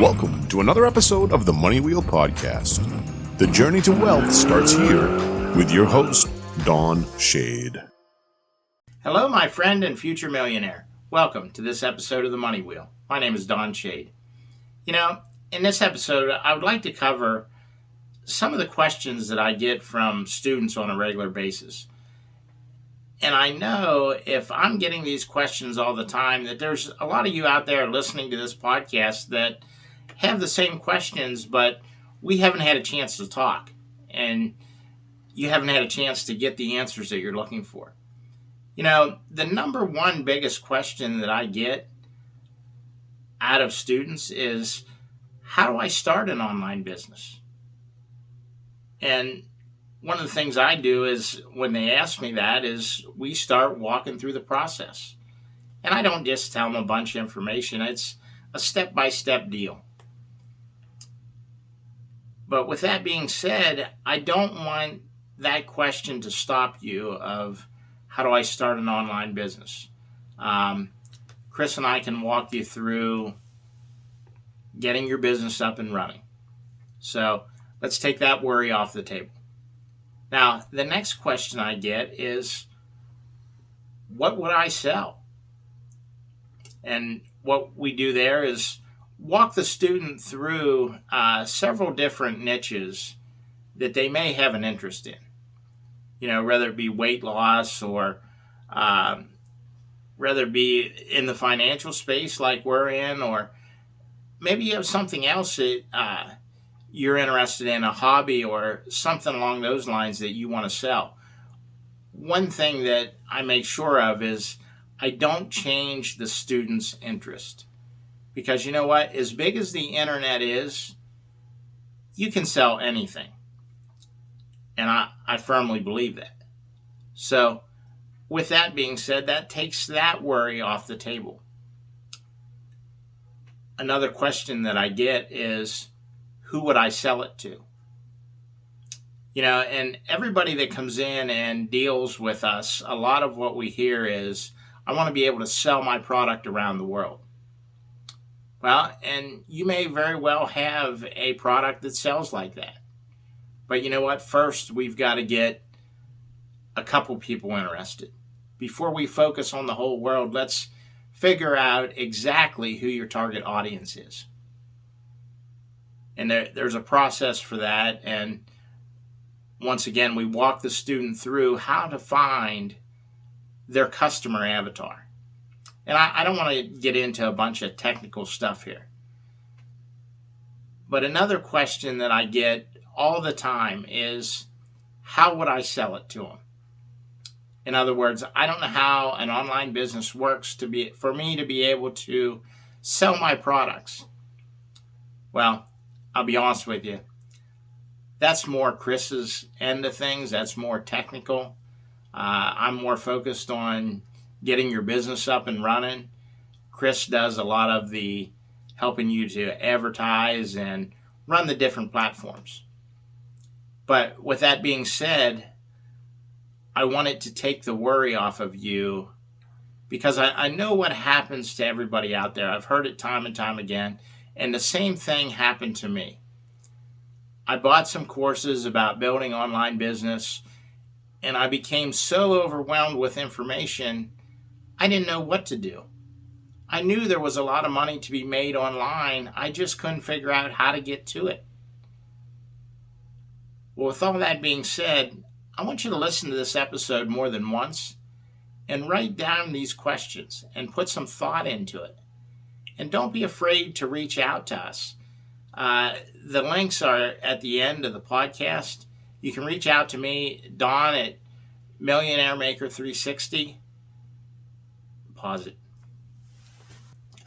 Welcome to another episode of the Money Wheel Podcast. The journey to wealth starts here with your host, Don Shade. Hello, my friend and future millionaire. Welcome to this episode of the Money Wheel. My name is Don Shade. In this episode, I would like to cover some of the questions that I get from students on a regular basis. And I know if I'm getting these questions all the time, that there's a lot of you out there listening to this podcast that have the same questions, but we haven't had a chance to talk. And you haven't had a chance to get the answers that you're looking for. The number one biggest question that I get out of students is, how do I start an online business? And one of the things I do is, when they ask me that, is we start walking through the process. And I don't just tell them a bunch of information. It's a step-by-step deal. But with that being said, I don't want that question to stop you of, how do I start an online business? Kris and I can walk you through getting your business up and running. So let's take that worry off the table. Now, the next question I get is, what would I sell? And what we do there is walk the student through several different niches that they may have an interest in. Whether it be weight loss or whether it be in the financial space like we're in, or maybe you have something else that you're interested in, a hobby or something along those lines that you want to sell. One thing that I make sure of is I don't change the student's interest. Because you know what? As big as the internet is, you can sell anything. And I firmly believe that. So, with that being said, that takes that worry off the table. Another question that I get is, who would I sell it to? And everybody that comes in and deals with us, a lot of what we hear is, I want to be able to sell my product around the world. Well, and you may very well have a product that sells like that. But you know what? First, we've got to get a couple people interested. Before we focus on the whole world, let's figure out exactly who your target audience is. And there's a process for that. And once again, we walk the student through how to find their customer avatar. And I don't want to get into a bunch of technical stuff here. But another question that I get all the time is, how would I sell it to them? In other words, I don't know how an online business works for me to be able to sell my products. Well, I'll be honest with you. That's more Kris's end of things. That's more technical. I'm more focused on getting your business up and running. Kris does a lot of the helping you to advertise and run the different platforms. But with that being said, I wanted to take the worry off of you, because I know what happens to everybody out there. I've heard it time and time again, and the same thing happened to me. I bought some courses about building online business, and I became so overwhelmed with information, I didn't know what to do. I knew there was a lot of money to be made online. I just couldn't figure out how to get to it. Well, with all that being said, I want you to listen to this episode more than once and write down these questions and put some thought into it. And don't be afraid to reach out to us. The links are at the end of the podcast. You can reach out to me, Don, at MillionaireMaker360. Pause it.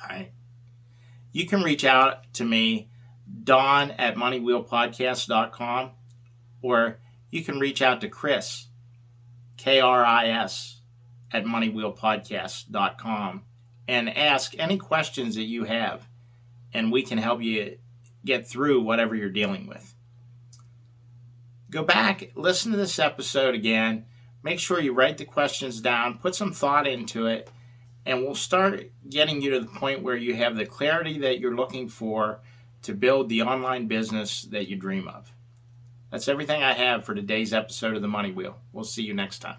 All right. You can reach out to me, Don, at moneywheelpodcast.com, or you can reach out to Kris, Kris, at moneywheelpodcast.com, and ask any questions that you have, and we can help you get through whatever you're dealing with. Go back, listen to this episode again, make sure you write the questions down, put some thought into it, and we'll start getting you to the point where you have the clarity that you're looking for to build the online business that you dream of. That's everything I have for today's episode of The Money Wheel. We'll see you next time.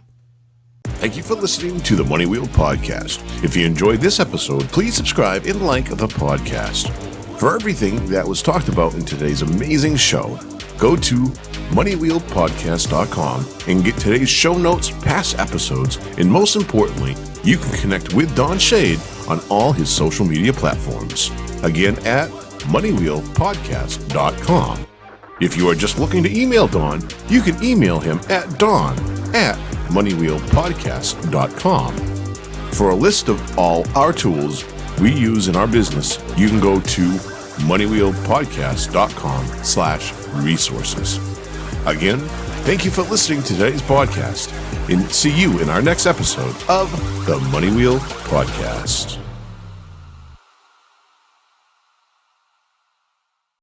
Thank you for listening to the Money Wheel Podcast. If you enjoyed this episode, please subscribe and like the podcast. For everything that was talked about in today's amazing show, go to moneywheelpodcast.com and get today's show notes, past episodes, and most importantly, you can connect with Don Shade on all his social media platforms. Again, at moneywheelpodcast.com. If you are just looking to email Don, you can email him at don@moneywheelpodcast.com. For a list of all our tools we use in our business, you can go to moneywheelpodcast.com/resources. Again, thank you for listening to today's podcast, and see you in our next episode of the Money Wheel Podcast.